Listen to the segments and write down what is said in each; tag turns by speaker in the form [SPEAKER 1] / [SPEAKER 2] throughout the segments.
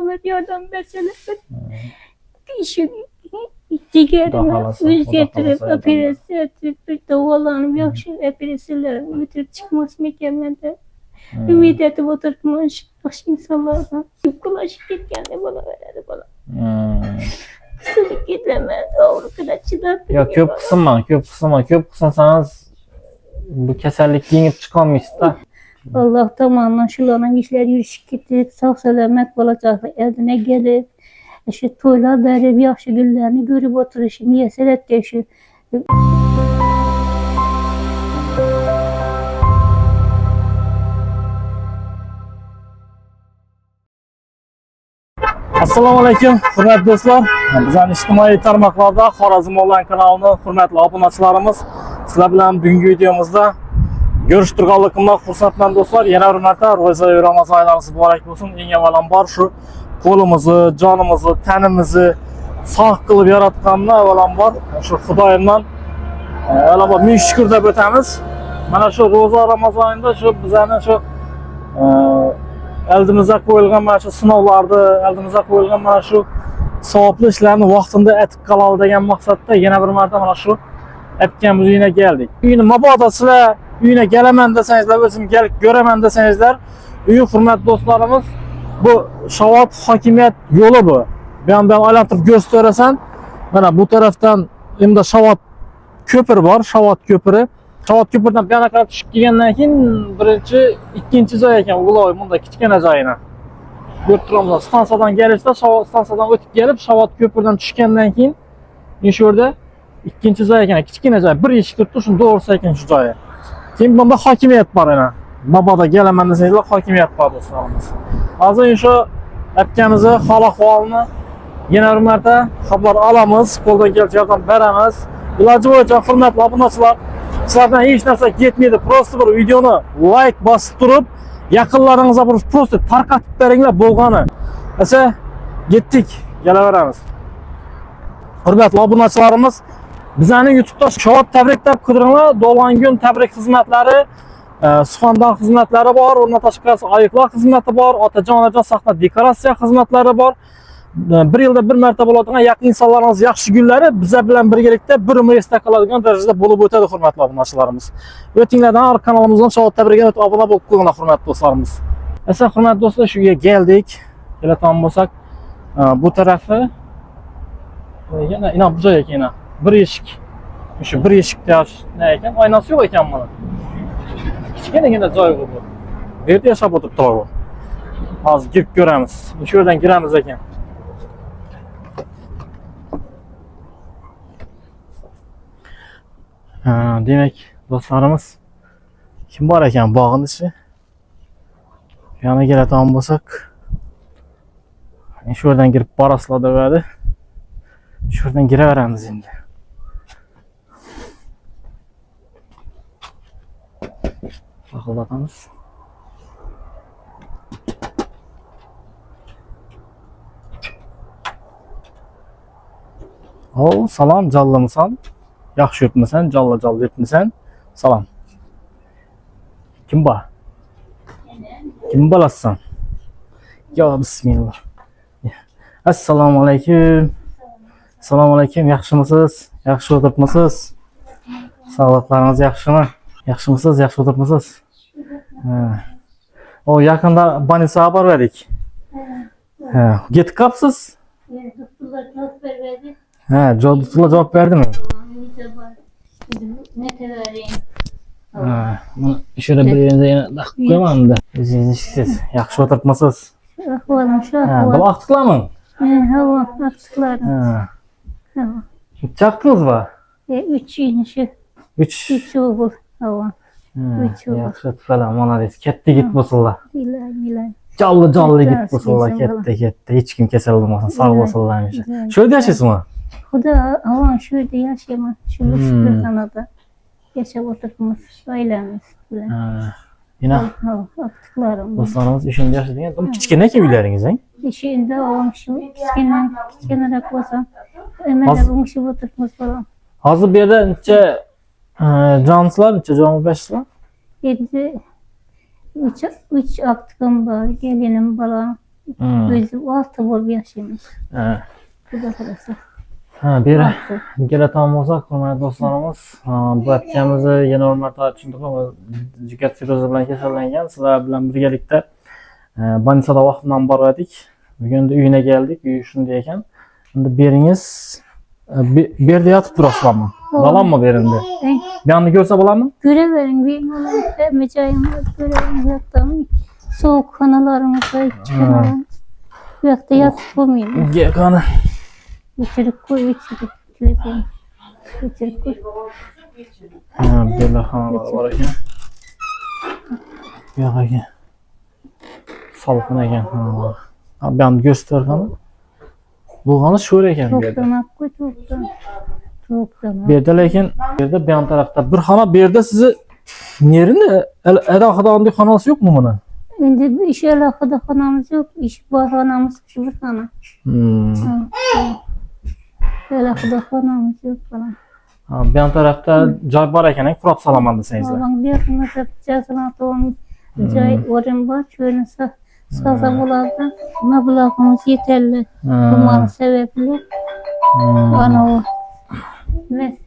[SPEAKER 1] Ahmet yardım mesele. İşin diğerine yüz getirip operasyon ettirip bir davalanıp yakşı operasyonların bitirip çıkması mükemmelde. Ümit edip oturtmuş baş insanlardan. Kulaşıp gitken bana verir bana. Kısılık gidemez. Doğru kadar çıdak.
[SPEAKER 2] Ya köp kısınsanız bu keserlik yengip çıkamayız da.
[SPEAKER 1] Allah tamamla şularla işler yürüyüşüp gittik. Sağ selamet olacaklar. Eline gelip şu toylar verip yaxşı günlerini görüp oturuşu. Miyeser etki şu.
[SPEAKER 2] Assalomu alaykum, hurmatli do'stlar. Bizning ijtimoiy tarmoqlarda Xorazm Online kanalining hurmatli obunachilarimiz, sizlar bilan bugungi videomizda görüş turganligimdan xursandman do'stlar. Yana bir marta Ro'za Ramazon oylarimiz muborak bo'lsin. Eng avvalambor shu qo'limizni, jonimizni, tanimizni sog' qilib yaratgandan avvalambor shu Xudoyimdan avvalambor ming shukr deb o'tamiz. Mana shu Ro'za Ramazon oyida shu bizlarning shu eldimizga qo'yilgan mana shu sinovlarni, eldimizga qo'yilgan mana shu savobli ishlarni vaqtida etib qoladi degan maqsadda yana bir marta mana shu aytganimiz uyine geldik. Uyini mabodo sizlar uyine gelaman desangizlar, o'zim kelib ko'raman desangizlar, uy hurmatli do'stlarimiz, bu Shovot hokimiyat yo'li bu. Ben aylantirib gösterasan, mana bu tarafdan endi Shovot ko'piri bor, Shovot ko'piri. Shovot ko'pirdan bu yoqqa qarab tushib kelgandan keyin birinchi, ikkinchi joy ekan Uloy, bunda kichkina joyini. Ko'rib turamiz. Stansiyadan kelishda, stansiyadan o'tib kelib, Shovot ko'pirdan tushgandan keyin shu yerda ikkinchi joy ekan, kichkina joy. Bir eshik turibdi, shuni to'g'risi ekan shu joyi. Keyin bunda hokimiyat bor ana. Mabodo kelaman desangizlar, hokimiyat bor do'stlarimiz. Hozir shu aytganimizni hol-ahvolni yana bir marta xabar olamiz, qo'ldan kelgancha yordam beramiz. Iloji bo'yicha hurmatli obunachilar, sizlardan hech narsa ketmaydi. Prosta bir videoni like bosib turib, yaqinlaringizga bir prosta tarqatib beringlar bo'lgani. Esa ketdik, kelaveramiz. Hurmatli obunachilarimiz, bizning YouTube'da Shovot tabrik deb qidiringlar. Dolg'angün tabrik xizmatlari, suxandon xizmatlari bor, o'rna tashqarisi oyiqlar xizmati bor, otajon onajon sahna dekoratsiya xizmatlari bor. Bir yilda bir marta bo'ladigan yaqin insonlarimiz yaxshi kunlari bizlar bilan birgalikda bir umr esda qoladigan darajada bo'lib o'tadi hurmatli obunachilarimiz. O'tinglardan har kanalimizdan Shovot tabrigiga o'tib obuna bo'lib qo'yinglar hurmatli do'stlarimiz. Esa hurmatli do'stlar, shu yerga keldik. Kelatan bo'lsak, bu tarafi yana bu joy ekan. Bir eshik. Shu bir eshikda ne ekan? Oynasi yo'q ekan mana. Kichkinagina joy bu. Bu yerda yashab o'tiribdi bu. Hozir kirib ko'ramiz. Shu yerdan kiramiz ekan. Demek do'stlarimiz, kim bor ekan bog'ning ichi? Yana keladigan bo'lsak, shu yerdan kirib borasizlar degandi. Shu yerdan kiraveramiz endi. Baqillatamiz. O, salom, jallimisan? Yaxshi yuribmisan? Jalla yuribmisan? Salom. Kim bor? Kim bo'lasan? Yo, bismillah. Assalomu alaykum. Assalomu alaykum. Yaxshimisiz? Yaxshi o'tiribmisiz? Sog'liqlaringiz yaxshimi? Yaxshimisiz? Yaxshi o'tiribmisiz? O, yaqinda больницаga xabar berdik. Ketib qolibsiz?
[SPEAKER 1] Doktorlar cevap vermedi.
[SPEAKER 2] Doktorlar javob berdimi?
[SPEAKER 1] Ne tedavi?
[SPEAKER 2] Bunu şöyle bir yerine yana taqib qo'yamanda. O'zingiz yaxshi o'tiribmisiz?
[SPEAKER 1] Ahvolim shu.
[SPEAKER 2] Bola aqtiqlarmi?
[SPEAKER 1] Havo aqtiqlarim. Havo.
[SPEAKER 2] Chaqdingiz va?
[SPEAKER 1] 3 yinishi. 3 o'g'il. Havo. 3 o'g'il.
[SPEAKER 2] Yaxshi o'tiriblar, monades. Katta yigit bo'lsinlar.
[SPEAKER 1] Bilay.
[SPEAKER 2] Jonli yigit bo'lsinlar, katta. Hech kim kasal bo'lmasin, sog' bo'lsinlar hamisha. Shu yerda yashaysizmi?
[SPEAKER 1] Xudo, avan shu yerda yashayman. Shu xonada yashab o'tiribmiz, oilamiz bilan.
[SPEAKER 2] Yana
[SPEAKER 1] aqtiqlarim.
[SPEAKER 2] do'stlarimiz ishonda yashaydigan, kichkina ekan uylaringiz, ha?
[SPEAKER 1] Ishonda avan shu kichkinaroq bo'lsa, endi o'ngishib o'tiribmiz bolam.
[SPEAKER 2] Hozir bu yerda necha jonsizlar, necha jon bo'lasizlar?
[SPEAKER 1] Endi 3 aqtiqim bor, kelinim bolam. Bizim 6 bol yaşayımız.
[SPEAKER 2] Ha.
[SPEAKER 1] Bu da kalası.
[SPEAKER 2] Ha, bir gele tamam olsak, hurmatli dostlarımız, bu etkenimizi yeni hurmatli tushundik ama jigar sirozi bilan kasallangan. Sizlar bilan birgalikda больницада vaqtdan bor edik. Bugun uyine geldik. Uyi shunday ekan. Endi beringiz bu yerda yotib turasizlarmi? Balanmi berindi? Bu yoqni ko'rsa bo'ladimi?
[SPEAKER 1] Görevering benim olan hem joyimiz göreving yoktan soğuk kanalarımız var, çıkanalarımız. Bu yakta yatıp bulmayın.
[SPEAKER 2] Gel qani.
[SPEAKER 1] Geçirip koy, geçirip telefon. Geçirip koy.
[SPEAKER 2] Ha, böyle xonalar bor ekan. Bu yoq ekan. Salqin ekan xonalar. Ha, bu yoqni ko'rsatib qani. Bu xona sho'r ekan bu yerda.
[SPEAKER 1] Çoktan ak koy, çoktan. Çoktan
[SPEAKER 2] Bu yerda lekin bu yerda bu yon tarafda bir xona, bu yerda sizni nerede? Alohida onday xonasi yo'qmi buni?
[SPEAKER 1] Şimdi bir iş alakada kanamız yok. İş var kanamız şu bir kana. Alakada kanamız yok falan.
[SPEAKER 2] Ha, bu yon tarafda joy bor ekan, qurab solaman desangizlar.
[SPEAKER 1] Babam bir yakında yapacağızına doğum joy orim var. Şöyle sağza bularda mablağımız yeterli. Bunların sebeple bana o. Ne?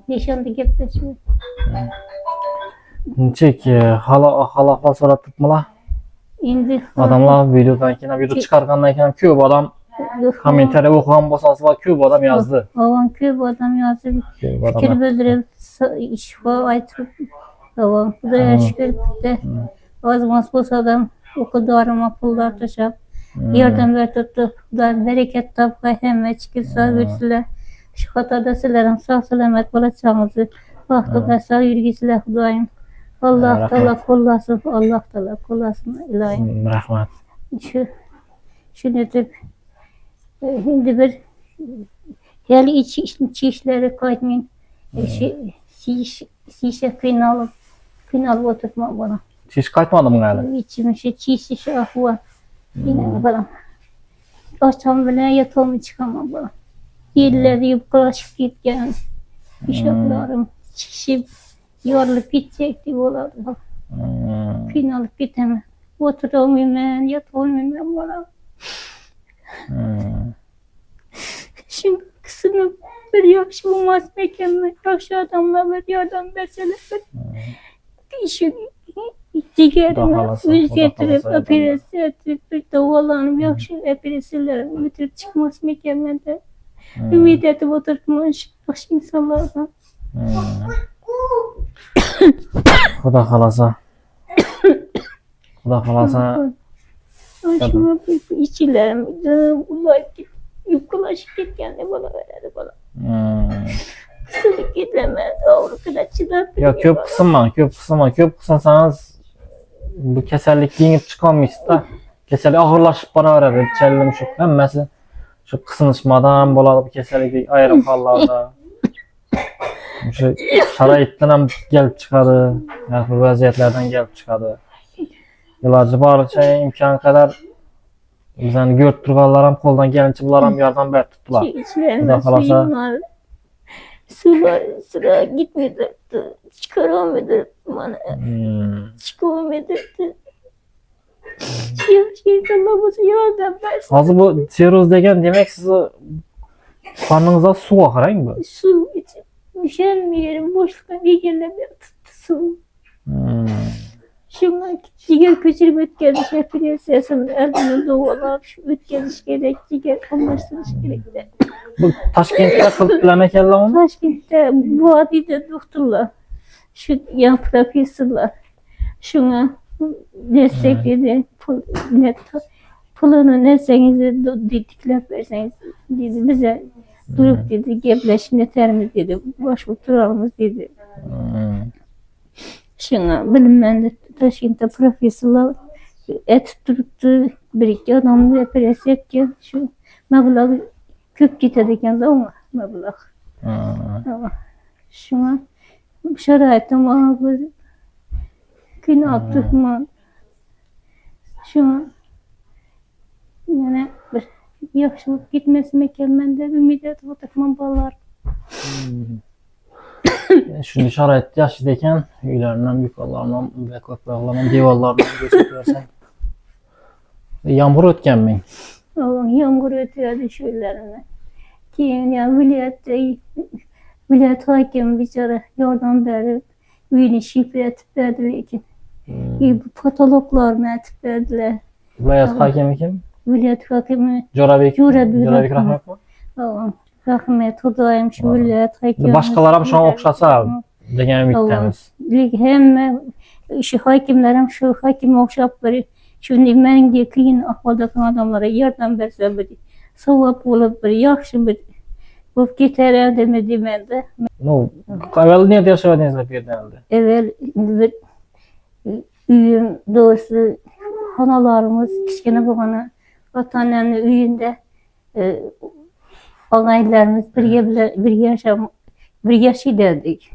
[SPEAKER 1] Nişanlı gitmişim.
[SPEAKER 2] Nechek ahvol so'ratibmilar?
[SPEAKER 1] Endi
[SPEAKER 2] Odamlar videodan keyin video chiqargandan keyin ko'p odam kommentariy o'qigan bo'lsangiz, ko'p odam yozdi.
[SPEAKER 1] Babam ko'p odam yozib fikir bildirib, shifo aytib, babam Xudoga shukr bitta ozmas bo'lsa ham o'qidarima pullar tashlab yordam berdi. Xudo barakat topqa hamma chiqsa bersinlar. Şu hatada sizlerin sağ selamet olacağınızı vaxtında sağ yürgüsüyle Xudoyim. Allah Teala kollasın, Allah Teala kollasın ilahim.
[SPEAKER 2] Rahmat.
[SPEAKER 1] Şunu edip şimdi bir hali işleri koymayın. Şişe kıynalıp oturtma bana.
[SPEAKER 2] Hiç qaytmadimmi hali?
[SPEAKER 1] İçime çiş ahva. Yine bana. Akşam bile yatağımı çıkamam bana. Yerleri yıpranıp gitken uşaklarım şişip yorulup gidecekti oladı. Kıynalıp gidemem. Oturamıyorum ben, yatamıyorum ben bana. Şimdi kısını bir yakşı bulmaz mekanına, yakşı adamla bir yardım verseler. İşi ciğerime üz getirip, operasyon ettirip, bir davalanıp yakşı operasyonelerimi bitirip çıkmaz mekanlarda. Ümit edip oturtmuş baş insanlardan.
[SPEAKER 2] Xudo xolasa. Xudo xolasa.
[SPEAKER 1] Aşkıma içilerim yuklaşıp gitkenle bana verdi bana. Kısılık gitlemez, doğru kadar çıdak.
[SPEAKER 2] Ya ko'p qismansangiz bu kasallikni yengib chiqolmaysiz da. Kasallik og'irlashib boraveradi. Challim shu hammasi shu qisinishmadan bo'ladi bu kasallik ayrim hollarda. O'sha sharoitdan ham kelib chiqadi, bu vaziyatlardan kelib chiqadi. Iloji boricha imkon qadar bizani ko'rib turganlar ham qo'ldan kelgancha bular ham yordam berib turibdilar. Xudo xolasa
[SPEAKER 1] Sular gitmedi, çıkaramadı bana. Çıkaramadı. İnsanlarımızı yardım versin.
[SPEAKER 2] Hozir bu siroz degan demak sizni qorningizda suv oqirang bu.
[SPEAKER 1] Su için üşenmeyelim, boşlukta egerleme tuttu su. Şunlar ciger köçürüp ötkenmiş operasiyasını eldini doğalar, ötkenmiş gerek, ciger anlaştırmış gerek de.
[SPEAKER 2] Bu Toshkentda qilib bilan ekanlar uni?
[SPEAKER 1] Toshkentda vodiyda doktorlar, şu yan professorlar, şuna destek dedi, pulunu nerseniz diklep verseniz dedi, bize durup dedi, gepleşin yeterimiz dedi, boş oturalımız dedi. Şuna bilinmende Toshkentda professorlar et turuptu, bir iki adamı operasyon etken, şu mablağı köp gitedi ekan da ona mablag'. Şuna şaraitim ağır qiynalib turibman. Şuna yana bir yaxshi bo'lib ketmasin ekanman deb umid etib o'tiribman bolalar.
[SPEAKER 2] Şunu şarayet yaşıdayken üylerinden, yukarılarından, köprülerden, divarlardan geçip versen. Yağmur ötkenmeyin.
[SPEAKER 1] Yağmur ötüyordu şöylerine. Keyin ya vilayet hakim biçare yardım berip uyunu şifre etip verdi lekin. Bu patologlarını etip verdiler.
[SPEAKER 2] Vilayet hakimi kim?
[SPEAKER 1] Vilayet hakimi
[SPEAKER 2] Jorabek
[SPEAKER 1] Rahmet.
[SPEAKER 2] Rahmet mi?
[SPEAKER 1] Rahmet Hudayım şu vilayet hakimi.
[SPEAKER 2] Başkalarım şu an okşasa degan ümiddemiz.
[SPEAKER 1] Hem şu hakimlerim şu hakim okşap biri. Şimdi mening de qiyin ahvoldagi odamlarga yordam bersa bir savob bo'lib bir yaxshi bir bo'lib ketar demadi.
[SPEAKER 2] No, evvel niye yaşadığınızda bir denildi?
[SPEAKER 1] Evvel bir uyum doğrusu analarımız kichkina bo'lgani ota-onamni uyunda og'aylarimiz birga yashaydik.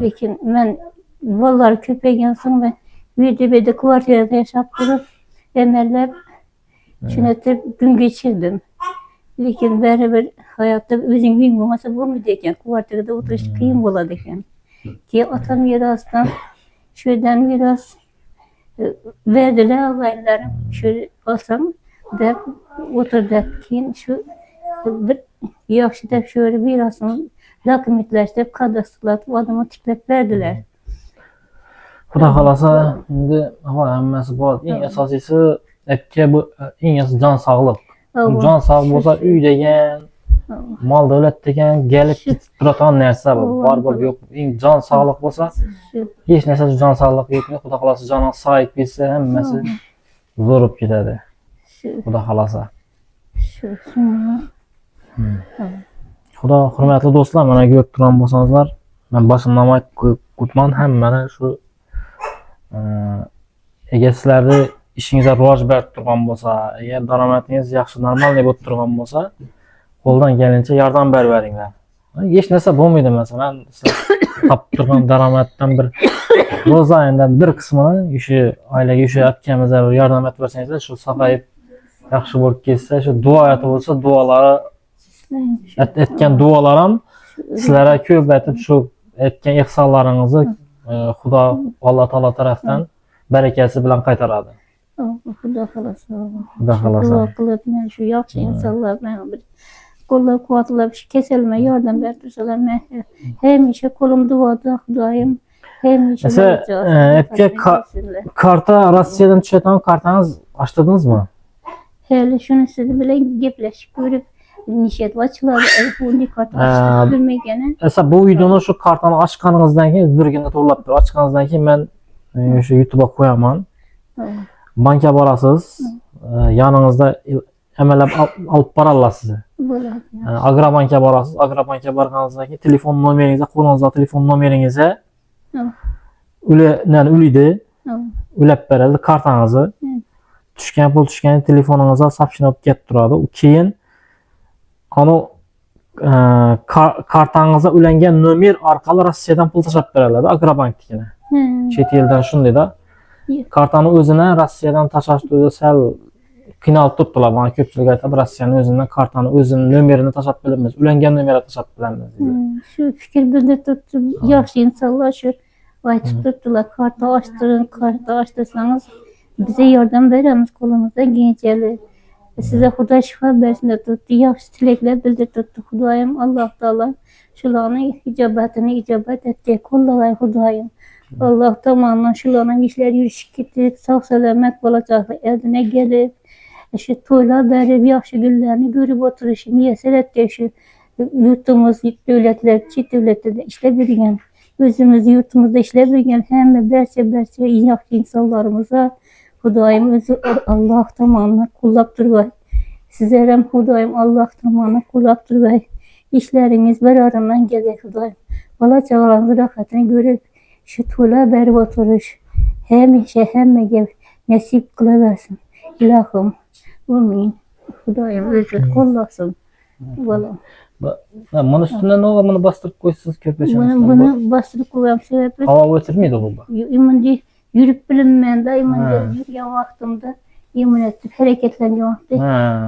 [SPEAKER 1] Lekin men bolalar ko'paygan so'ng men uyda kvartirada yashab turib emellab shunatib kun kechirdim. Lekin baribir hayotda o'zing uying bo'lmasa bo'lmaydi ekan, kvartirada o'tirish qiyin bo'ladi ekan. Keyin otam merosdan shudan meros verdilar og'aylarim, shu olsam deb o'tirdi. Keyin shu bir yaxshi deb shu merosni dokumentlashtirib kadastrlatib odamga tiklab berdilar.
[SPEAKER 2] Xudo xolasa endi hammasi bor. Eng asosiysi aytga bu eng asosiy jon sog'lik. Jon sog' bo'lsa uy degan, mol davlat degan kelib ketib turadigan narsa bu. Bor yo'q. Eng jon sog'lik bo'lsa, hech narsa jon sog'lik yetmaydi. Xudo xolasa joning sog'ib ketsa hammasi zo'r bo'lib ketadi. Xudo xolasa. Xudo hurmatli do'stlar, mana ko'rib turgan bo'lsangizlar, men boshimdan aytibman hammani shu agar sizlarni ishingizga rivoj berib turgan bo'lsa, agar daromadingiz yaxshi normal bo'lib turgan bo'lsa, qo'ldan kelgancha yordam berib beringlar. Hech narsa bo'lmaydi, masalan, siz topib turgan daromaddan bir ro'zayindan bir qismini o'sha oilaga o'sha akkamizga yordam etib bersangizlar, shu sog'ayib yaxshi bo'lib ketsa, shu duo aytib bo'lsa, duolari etgan duolar ham sizlarga ko'p aytib shu etgan ihsonlaringizni Xudo Alloh taolo tarafdan barakasi bilan qaytaradi.
[SPEAKER 1] Xudo xolasa.
[SPEAKER 2] Xudo xolasa.
[SPEAKER 1] Duo qilib men shu yaxshi insonlar bilan bir qo'llab-quvvatlab shu kasalga yordam bertirsalar, men hamisha qo'lim duoda Xudoyim hamisha.
[SPEAKER 2] Karta Rossiyadan tushadigan kartangiz ochdingizmi?
[SPEAKER 1] Hali shunisi bilan gaplashib ko'rib nishat ochiladi. Bunday karta ochib bilmagani.
[SPEAKER 2] Esa bu videoni shu kartani ochganingizdan keyin birgina to'g'rilab turib ochganingizdan keyin men o'sha YouTube'a qo'yaman. Bankka borasiz, yoningizda amalab olib boradilar sizni.
[SPEAKER 1] Bo'ladi.
[SPEAKER 2] Agrobankka borasiz, Agrobankka borganingizdan keyin telefon nomeringizni, qo'lingizda telefon nomeringizni ulaydi, ulab beradi kartangizni. Tushgan pul tushgan telefoningizga so'pshina olib kelib turadi. Keyin ana kartangizga ulangan nomer orqali Rossiyadan pul tashlab beradi Agrobanknikini. Chet eldan shundayda. Kartani o'zini Rossiyadan tashlashni o'zi sal qiynalib turibdilar. Mana ko'pchilik aytadi, Rossiyaning o'zidan kartani o'zining nomerini tashlab bilamiz, ulangan nomerni tashlab bilamiz deydi.
[SPEAKER 1] Shu fikr bildirib yaxshi insonlar shu aytib turibdilar, karta ochtiring, karta ochtirsangiz bize yordam beramiz qo'limizdan kelganchalik. Size Xudo shifo bersin deb turibdi, yaxshi tilaklar bildirib turibdi. Xudoyim Alloh taolo shularning ijobat etdi, qo'llaydi Xudoyim. Alloh tomonidan shularning ishlari yurishib ketib, sog' salomat bo'lajaqlar eldine kelib, shu to'ylar berib, yaxshi kunlarni ko'rib o'tirish muyassar etdi. Shu yurtimiz, davlatlar, chet davlatlarda ishlab yurgan, o'zimiz yurtimizda ishlab yurgan hamma barcha yaxshi insonlarimizga Xudoyim o'zi Alloh tomonidan qo'llab turibdi. Sizlar ham Xudoyim Alloh tomonidan qo'llab turibdi. İşleriniz beraberinde gelir Xudoyim. Bola chaqalaringiz rohatini ko'rib, shu to'ylar berib o'tirish hammaga nasib qilaversin. Ilohim. Amin. Xudoyim o'zi qo'llasin. Bolam.
[SPEAKER 2] Mana üstüne ne olur? Bunu bastırıp koysanız köpeşiniz.
[SPEAKER 1] Bunu bastırıp koyam sebebi.
[SPEAKER 2] Hava ötürmüyordu bu?
[SPEAKER 1] İmindi yürüp bilinmeyen de imindi yürüyen vaktimde yemin ettim hareketlendiğim vakti.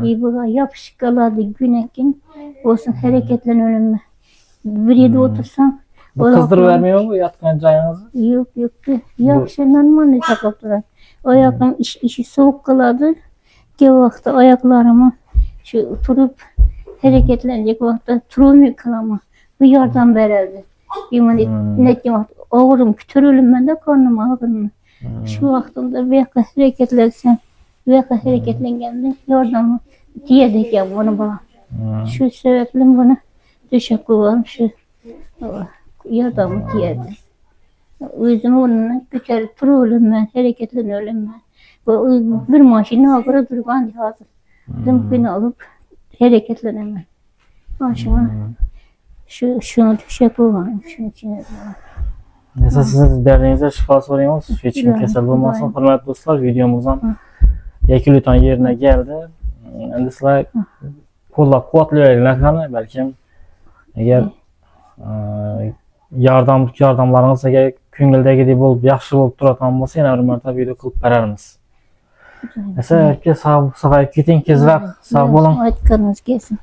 [SPEAKER 1] İyi buna yapışık kaladı günekin olsun hareketlen ölümü. Bir yerde otursan
[SPEAKER 2] Bu kızdırıp vermiyor mu yatkan cayınızı?
[SPEAKER 1] Yok yok. Yaxşı normal sakıp durar. Ayağım işi soğuk kaladı. Ki vakti ayaklarımı şu turup hareketlenecek vakti turulmuyor kalama. Bu yardım verirdi. Bir ne diyeyim ağırım kütürülüm ben de karnım ağırım. Şu vaxtında veka hareketlensem veka hareketlengendim yardımı diyedeyken bunu bana. Şu sebeple bunu teşekkür ederim. Şu yardımı diyedi. Özüm onunla götürüp turulum ben, hareketleniyorum ben. Bir maşını ağıra durgan hazır. Zımpını alıp hareketlenemem. Başıma şunu teşekkür ederim. Şunun için.
[SPEAKER 2] Neyse sizin derdinize şifa soruyoruz. Hiç kim kesel bulmasın. Hürmetli dostlar, videomuzdan yekilüten yerine geldi. Endi sizler kollab quvvatlayveringlar qani, balkim agar yordamlaringiz agar ko'ngildagidek bo'lib, yaxshi bo'lib turadigan bo'lsa, yana bir marta video qilib beramiz. Neyse, sağ keting, tezroq sağ bo'lin.
[SPEAKER 1] Aytganingiz kelsin.